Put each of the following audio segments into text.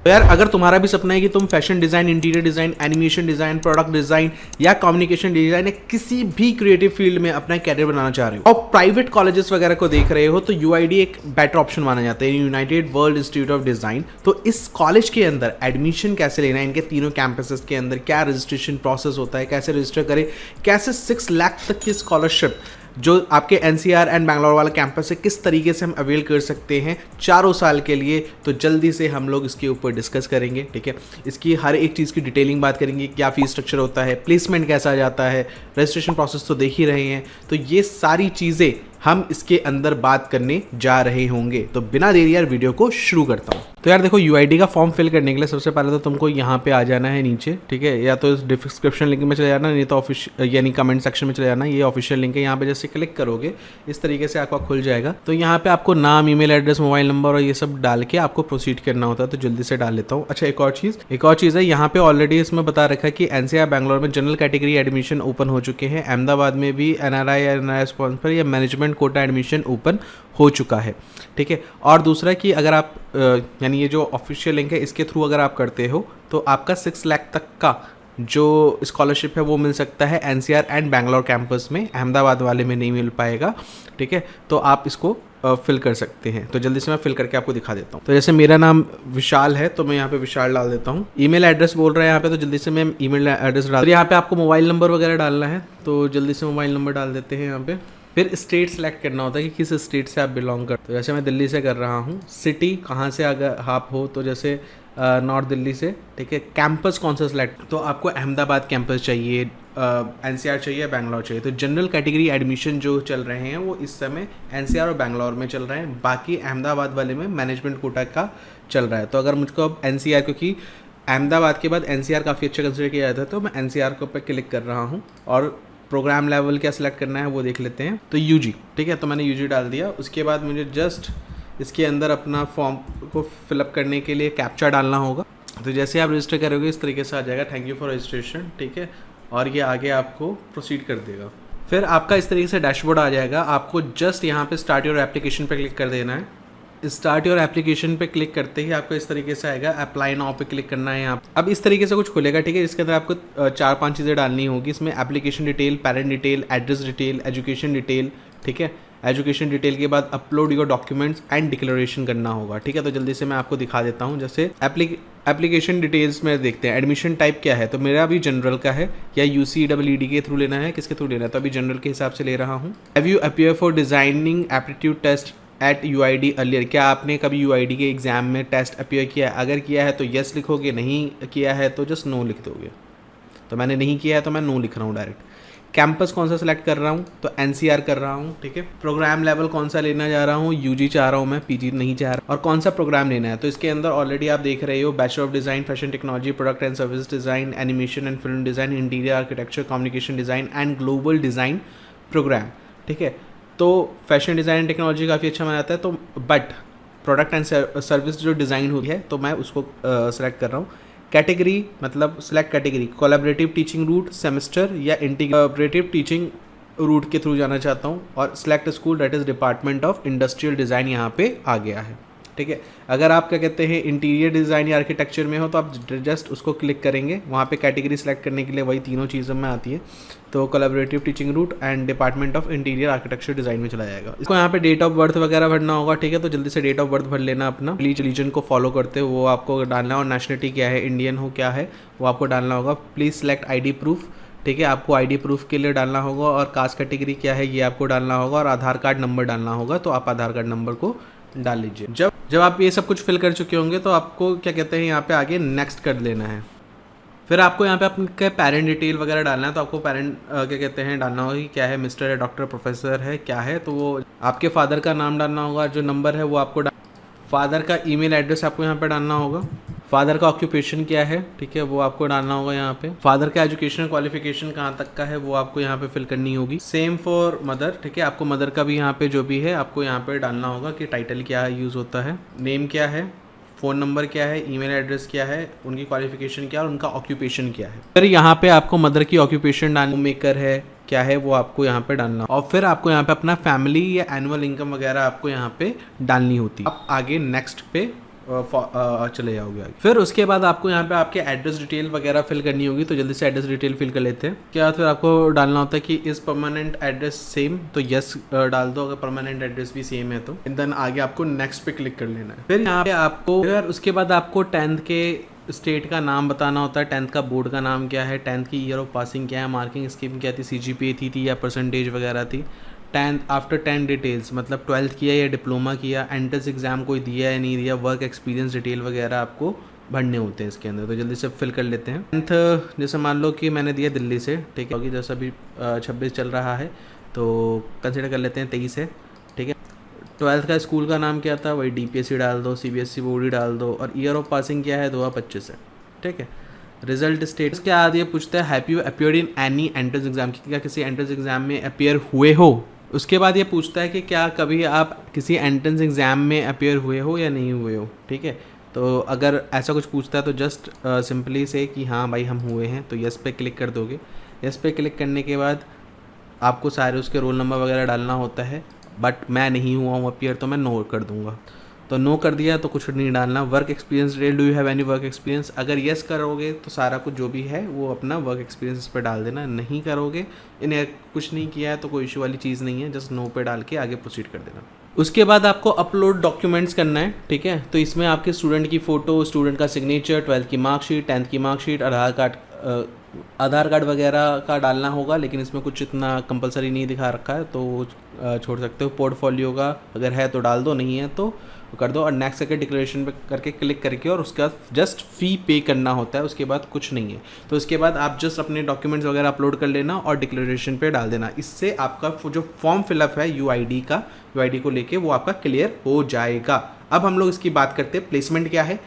तो यार अगर तुम्हारा भी सपना है कि तुम fashion design, interior design, animation design, product design या कम्युनिकेशन डिज़ाइन या किसी भी क्रिएटिव फील्ड में अपना कैरियर बनाना चाह रहे हो और प्राइवेट कॉलेजेस वगैरह को देख रहे हो, तो यूआईडी एक बेटर ऑप्शन माना जाता है, United world institute of design. तो इस कॉलेज के अंदर एडमिशन कैसे लेना है, इनके तीनों कैंपसेस के अंदर क्या रजिस्ट्रेशन प्रोसेस होता है, कैसे रजिस्टर करें, कैसे 6 लाख तक की स्कॉलरशिप जो आपके एनसीआर एंड बैंगलोर वाला कैंपस है किस तरीके से हम अवेल कर सकते हैं 4 साल के लिए, तो जल्दी से हम लोग इसके ऊपर डिस्कस करेंगे। ठीक है, इसकी हर एक चीज़ की डिटेलिंग बात करेंगे, क्या फीस स्ट्रक्चर होता है, प्लेसमेंट कैसा जाता है, रजिस्ट्रेशन प्रोसेस तो देख ही रहे हैं। तो ये सारी चीज़ें हम इसके अंदर बात करने जा रहे होंगे। तो बिना देरी यार वीडियो को शुरू करता हूँ। तो यार देखो, यूआईडी का फॉर्म फिल करने के लिए सबसे पहले तो तुमको यहाँ पे आ जाना है नीचे। ठीक है, या तो डिस्क्रिप्शन लिंक में चले जाना, नहीं तो ऑफिशियल यानी कमेंट सेक्शन में चले जाना, ये ऑफिशियल लिंक है। यहाँ पे जैसे क्लिक करोगे इस तरीके से आपका खुल जाएगा। तो यहाँ पे आपको नाम, ईमेल एड्रेस, मोबाइल नंबर और ये सब डाल के आपको प्रोसीड करना होता है। तो जल्दी से डाल लेता हूँ। अच्छा, एक और चीज़ है, यहाँ पे ऑलरेडी इसमें बता रखा है कि एनसीआर बैंगलोर में जनरल कैटेगरी एडमिशन ओपन हो चुके हैं। अहमदाबाद में भी एनआरआई या एनआरआई स्पॉन्सर या मैनेजमेंट कोटा एडमिशन ओपन हो चुका है। ठीक है, और दूसरा कि अगर आप यानी ये जो ऑफिशियल लिंक है इसके थ्रू अगर आप करते हो तो आपका 6 लाख तक का जो स्कॉलरशिप है वो मिल सकता है एनसीआर एंड बैंगलोर कैंपस में, अहमदाबाद वाले में नहीं मिल पाएगा। ठीक है, तो आप इसको फिल कर सकते हैं। तो जल्दी से मैं फिल करके आपको दिखा देता हूँ। तो जैसे मेरा नाम विशाल है तो मैं यहाँ पे विशाल डाल देता हूँ। ईमेल एड्रेस बोल रहा है यहाँ पे, तो जल्दी से मैं ईमेल एड्रेस डाल। तो यहाँ पे आपको मोबाइल नंबर वगैरह डालना है, तो जल्दी से मोबाइल नंबर डाल देते हैं यहाँ पे। फिर स्टेट सेलेक्ट करना होता है कि किस स्टेट से आप बिलोंग करते हो। तो जैसे मैं दिल्ली से कर रहा हूँ। सिटी कहाँ से अगर आप हो तो जैसे नॉर्थ दिल्ली से। ठीक है, कैंपस कौन सा सिलेक्ट, तो आपको अहमदाबाद कैंपस चाहिए, एनसीआर चाहिए, बैंगलोर चाहिए। तो जनरल कैटेगरी एडमिशन जो चल रहे हैं वो इस समय एनसीआर और बैंगलोर में चल रहे हैं, बाकी अहमदाबाद वाले में मैनेजमेंट कोटा का चल रहा है। तो अगर मुझको अब एनसीआर, क्योंकि अहमदाबाद के बाद एनसीआर काफ़ी अच्छा कंसिडर किया जाता है, तो मैं एनसीआर के ऊपर क्लिक कर रहा हूँ और प्रोग्राम लेवल क्या सिलेक्ट करना है वो देख लेते हैं। तो यूजी, ठीक है, तो मैंने यूजी डाल दिया। उसके बाद मुझे जस्ट इसके अंदर अपना फॉर्म को फिलअप करने के लिए कैप्चा डालना होगा। तो जैसे आप रजिस्टर करोगे इस तरीके से आ जाएगा, थैंक यू फॉर रजिस्ट्रेशन। ठीक है, और ये आगे आपको प्रोसीड कर देगा। फिर आपका इस तरीके से डैशबोर्ड आ जाएगा। आपको जस्ट यहाँ पे स्टार्ट योर एप्लीकेशन पे क्लिक कर देना है। स्टार्ट योर एप्लीकेशन पे क्लिक करते ही आपको इस तरीके से आएगा, अप्लाई नाउ पे क्लिक करना है यहाँ। अब इस तरीके से कुछ खुलेगा। ठीक है, इसके अंदर आपको 4-5 चीज़ें डालनी होगी। इसमें application detail, parent detail, address detail, education detail. ठीक है, एजुकेशन डिटेल के बाद upload your documents and declaration करना होगा। ठीक है, तो जल्दी से मैं आपको दिखा देता हूँ। जैसे एप्लीकेशन डिटेल्स में देखते हैं, एडमिशन टाइप क्या है, तो मेरा अभी जनरल का है, या यूसीईडी के थ्रू लेना है, किसके थ्रू लेना है, तो अभी जनरल के हिसाब से ले रहा हूँ। Have you appear for designing aptitude test at UID earlier, क्या आपने कभी यूआईडी के एग्जाम में टेस्ट अपीयर किया है? अगर किया है तो यस लिखोगे, नहीं किया है तो जस्ट नो लिख दोगे। तो मैंने नहीं किया है तो मैं नो लिख रहा हूँ डायरेक्ट। कैंपस कौन सा सिलेक्ट कर रहा हूँ, तो एनसीआर कर रहा हूँ। ठीक है, प्रोग्राम लेवल कौन सा लेना जा रहा हूँ, यूजी चाह रहा हूँ मैं, पीजी नहीं चाह रहा। और कौन सा प्रोग्राम लेना है, तो इसके अंदर ऑलरेडी आप देख रहे हो bachelor of design, fashion technology, product and service design, animation and film design, interior architecture, communication design and global design programme. ठीक है, तो फैशन डिज़ाइन एंड टेक्नोलॉजी काफ़ी अच्छा माना जाता है, तो बट प्रोडक्ट एंड सर्विस जो डिज़ाइन हुई है तो मैं उसको सेलेक्ट कर रहा हूँ। कैटेगरी मतलब select category, collaborative teaching route, semester या इंटीग्रेटिव टीचिंग रूट के थ्रू जाना चाहता हूँ। और select school, that is department of industrial design यहाँ पे आ गया है। ठीक है, अगर आप क्या कहते हैं इंटीरियर डिज़ाइन या आर्किटेक्चर में हो तो आप जस्ट उसको क्लिक करेंगे, वहाँ पे कैटेगरी सेलेक्ट करने के लिए वही तीनों चीज़ों में आती है। तो collaborative teaching route and department of interior architecture design में चला जाएगा। इसको यहाँ पे डेट ऑफ बर्थ वगैरह भरना होगा। ठीक है, तो जल्दी से डेट ऑफ बर्थ भर लेना अपना, रिलीजन को फॉलो करते हो वो आपको डालना है, और नेशनलिटी क्या है, इंडियन हो क्या है वो आपको डालना होगा। Please select ID proof. ठीक है, आपको आईडी प्रूफ के लिए डालना होगा, और कास्ट कैटेगरी क्या है ये आपको डालना होगा, और आधार कार्ड नंबर डालना होगा। तो आप आधार कार्ड नंबर को डाल लीजिए। जब आप ये सब कुछ फिल कर चुके होंगे तो आपको क्या कहते हैं यहाँ पे आगे नेक्स्ट कर लेना है। फिर आपको यहाँ पे अपने पेरेंट डिटेल वगैरह डालना है। तो आपको पेरेंट क्या कहते हैं डालना होगा कि क्या है, मिस्टर है, डॉक्टर, प्रोफेसर है, क्या है। तो वो आपके फादर का नाम डालना होगा, जो नंबर है वो आपको फादर का ईमेल एड्रेस आपको यहाँ पे डालना होगा। फादर का ऑक्यूपेशन क्या है, ठीक है, वो आपको डालना होगा यहाँ पे। फादर का एजुकेशनल क्वालिफिकेशन कहाँ तक का है वो आपको यहाँ पे फिल करनी होगी। Same for mother. ठीक है, आपको मदर का भी यहाँ पे जो भी है आपको यहाँ पे डालना होगा कि टाइटल क्या यूज़ होता है, नेम क्या है, फ़ोन नंबर क्या है, ईमेल एड्रेस क्या है, उनकी क्वालिफिकेशन क्या है और उनका ऑक्यूपेशन क्या है। फिर यहाँ पे आपको मदर की ऑक्यूपेशन डालना, मेकर है क्या है वो आपको यहाँ पे डालना, और फिर आपको यहाँ पे अपना फैमिली या एनुअल इनकम वगैरह आपको यहाँ पे डालनी होती है। अब आगे नेक्स्ट पे चले जाओगे आगे। फिर उसके बाद आपको यहाँ पे आपके एड्रेस डिटेल वगैरह फिल करनी होगी, तो जल्दी से एड्रेस डिटेल फिल कर लेते हैं। क्या फिर आपको डालना होता है कि इस परमानेंट एड्रेस सेम, तो यस डाल दो अगर परमानेंट एड्रेस भी सेम है तो। देन आगे आपको नेक्स्ट पे क्लिक कर लेना है। फिर यहाँ पे आपको उसके बाद आपको 10th के स्टेट का नाम बताना होता है, 10th का बोर्ड का नाम क्या है, 10th की ईयर ऑफ पासिंग क्या है, मार्किंग स्कीम क्या थी, CGPA थी या परसेंटेज वगैरह थी। 10th आफ्टर 10 डिटेल्स मतलब 12th किया या डिप्लोमा किया, एंट्रेंस एग्जाम कोई दिया या नहीं दिया, वर्क एक्सपीरियंस डिटेल वगैरह आपको भरने होते हैं इसके अंदर, तो जल्दी से फिल कर लेते हैं। 10th जैसे मान लो कि मैंने दिया दिल्ली से, ठीक है, क्योंकि जैसा अभी 26 चल रहा है तो कंसिडर कर लेते हैं 23 है, ठीक है। 12th का स्कूल का नाम क्या था, वही DPSC डाल दो, CBSE बोर्ड ही डाल दो, और ईयर ऑफ पासिंग क्या है 2025 है, ठीक है। रिजल्ट स्टेटस क्या आती है, पूछता है have you appeared in any entrance exam, क्या किसी एंट्रेंस एग्जाम में अपीयर हुए हो। उसके बाद ये पूछता है कि क्या कभी आप किसी एंट्रेंस एग्जाम में अपीयर हुए हो या नहीं हुए हो, ठीक है। तो अगर ऐसा कुछ पूछता है तो जस्ट सिंपली से कि हाँ भाई हम हुए हैं, तो यस पे क्लिक कर दोगे। यस पे क्लिक करने के बाद आपको सारे उसके रोल नंबर वगैरह डालना होता है, बट मैं नहीं हुआ हूँ अपीयर तो मैं नो कर दूँगा। तो नो कर दिया तो कुछ नहीं डालना। Work experience detail, do you have any work experience, अगर येस करोगे तो सारा कुछ जो भी है वो अपना वर्क एक्सपीरियंस इस पर डाल देना, नहीं करोगे इन्हें कुछ नहीं किया है तो कोई इशू वाली चीज़ नहीं है, जस्ट नो पे डाल के आगे प्रोसीड कर देना। उसके बाद आपको अपलोड डॉक्यूमेंट्स करना है, ठीक है। तो इसमें आपके स्टूडेंट की फ़ोटो, स्टूडेंट का सिग्नेचर, 12th की मार्कशीट, 10th की मार्कशीट, आधार कार्ड वगैरह का डालना होगा, लेकिन इसमें कुछ इतना कंपलसरी नहीं दिखा रखा है तो छोड़ सकते हो। पोर्टफोलियो का अगर है तो डाल दो, नहीं है तो कर दो, और नेक्स्ट करके डिक्लेरेशन पे करके क्लिक करके, और उसके बाद जस्ट फ़ी पे करना होता है, उसके बाद कुछ नहीं है। तो उसके बाद आप जस्ट अपने डॉक्यूमेंट्स वगैरह अपलोड कर लेना और डिक्लेरेशन पे डाल देना। इससे आपका जो फॉर्म फिलअप है UID का, UID को लेके वो आपका क्लियर हो जाएगा। अब हम लोग इसकी बात करते हैं, प्लेसमेंट क्या है,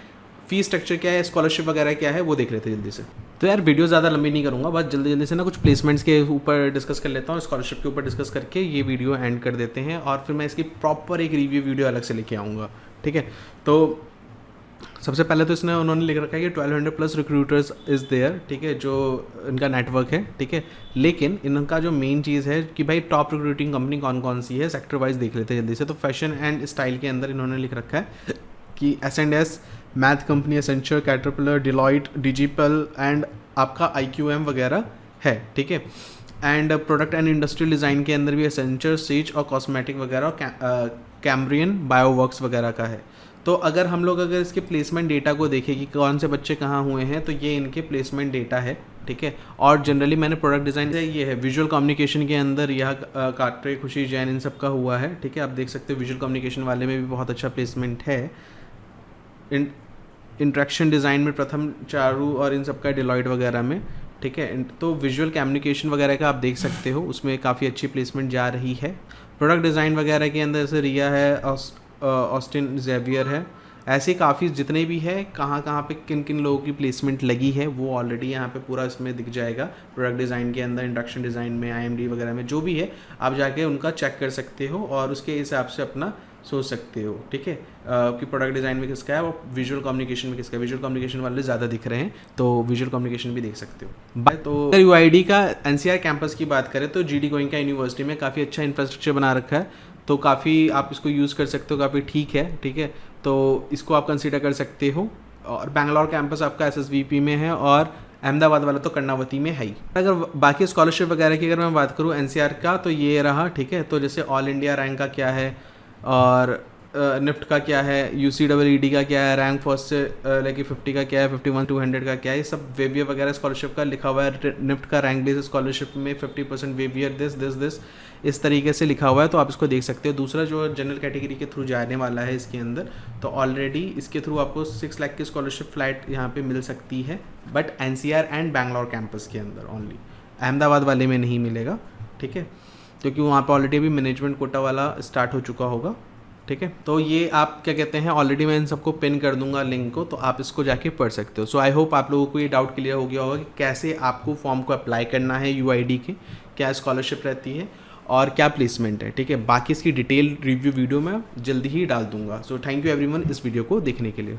फी स्ट्रक्चर क्या है, स्कॉलरशिप वगैरह क्या है, वो देख लेते हैं जल्दी से। तो यार वीडियो ज़्यादा लंबी नहीं करूँगा, बस जल्दी से ना कुछ प्लेसमेंट्स के ऊपर डिस्कस कर लेता हूँ, स्कॉलरशिप के ऊपर डिस्कस करके ये वीडियो एंड कर देते हैं, और फिर मैं इसकी प्रॉपर एक रिव्यू वीडियो अलग से लेके आऊँगा, ठीक है। तो सबसे पहले तो इसने उन्होंने लिख रखा है कि 1200+ रिक्रूटर्स इज़ देयर, ठीक है, जो इनका नेटवर्क है, ठीक है। लेकिन इनका जो मेन चीज़ है कि भाई टॉप रिक्रूटिंग कंपनी कौन कौन सी है, सेक्टर वाइज देख लेते हैं जल्दी से। तो फैशन एंड स्टाइल के अंदर इन्होंने लिख रखा है कि S&S, math company, Accenture, Caterpillar, Deloitte, डिजिपल एंड आपका IQM वगैरह है, ठीक है। And product and industrial design के अंदर भी एसेंचर, सीच और कॉस्मेटिक वगैरह, कैम्ब्रियन, बायोवर्क्स वगैरह का है। तो अगर हम लोग अगर इसके प्लेसमेंट डेटा को देखें कि कौन से बच्चे कहाँ हुए हैं, तो ये इनके प्लेसमेंट डेटा है, ठीक है। और जनरली मैंने प्रोडक्ट डिज़ाइन ये है, विजुअल कम्युनिकेशन के अंदर यह काट्रे, खुशी, जैन, इन सब का हुआ है, ठीक है। आप देख सकते हो विजुअल कम्युनिकेशन वाले में भी बहुत अच्छा प्लेसमेंट है। इंट्रैक्शन डिज़ाइन में प्रथम, चारू और इन सब का डिलॉइट वगैरह में, ठीक है। तो विजुअल कम्युनिकेशन वगैरह का आप देख सकते हो, उसमें काफ़ी अच्छी प्लेसमेंट जा रही है। प्रोडक्ट डिज़ाइन वगैरह के अंदर जैसे रिया है, ऑस्टिन जेवियर है, ऐसे काफ़ी जितने भी है, कहाँ पे किन किन लोगों की प्लेसमेंट लगी है वो ऑलरेडी यहाँ पे पूरा इसमें दिख जाएगा। प्रोडक्ट डिज़ाइन के अंदर, इंडक्शन डिज़ाइन में, IMD वगैरह में जो भी है आप जाके उनका चेक कर सकते हो और उसके हिसाब से अपना सोच सकते हो, ठीक है, कि प्रोडक्ट डिज़ाइन में किसका है और विजुअल कम्युनिकेशन में किसका है। विजुअल कम्युनिकेशन वाले ज़्यादा दिख रहे हैं तो विजुअल कम्युनिकेशन भी देख सकते हो। तो अगर UID का NCR कैंपस की बात करें तो GD गोइंका यूनिवर्सिटी में काफ़ी अच्छा इंफ्रास्ट्रक्चर बना रखा है, तो काफ़ी आप इसको यूज़ कर सकते हो, काफ़ी ठीक है, ठीक है। तो इसको आप कंसीडर कर सकते हो। और बैंगलोर कैंपस आपका SSVP में है, और अहमदाबाद वाला तो कर्णावती में है ही। अगर बाकी स्कॉलरशिप वगैरह की अगर मैं बात करूँ NCR का, तो ये रहा, ठीक है। तो जैसे ऑल इंडिया रैंक का क्या है, और निफ्ट का क्या है, UCEED का क्या है, रैंक फर्स्ट से लेके 50 का क्या है, 51 200 का क्या है, ये सब वेवियर वगैरह स्कॉलरशिप का लिखा हुआ है। निफ्ट का रैंक बेस्ड स्कॉलरशिप में 50% वेवियर दिस इस तरीके से लिखा हुआ है, तो आप इसको देख सकते हो। दूसरा जो जनरल कैटेगरी के थ्रू जाने वाला है इसके अंदर, तो ऑलरेडी इसके थ्रू आपको 6 लाख की स्कॉलरशिप फ्लाइट यहाँ पे मिल सकती है, but NCR and Bangalore campus के अंदर ओनली, अहमदाबाद वाले में नहीं मिलेगा, ठीक है, क्योंकि वहाँ पे ऑलरेडी अभी मैनेजमेंट कोटा वाला स्टार्ट हो चुका होगा, ठीक है। तो ये आप क्या कहते हैं, ऑलरेडी मैं इन सबको पिन कर दूंगा लिंक को, तो आप इसको जाके पढ़ सकते हो। सो आई होप आप लोगों को ये डाउट क्लियर हो गया होगा कि कैसे आपको फॉर्म को अप्लाई करना है UID के, क्या स्कॉलरशिप रहती है और क्या प्लेसमेंट है, ठीक है। बाकी इसकी डिटेल रिव्यू वीडियो मैं जल्दी ही डाल दूंगा। सो थैंक यू एवरीवन इस वीडियो को देखने के लिए।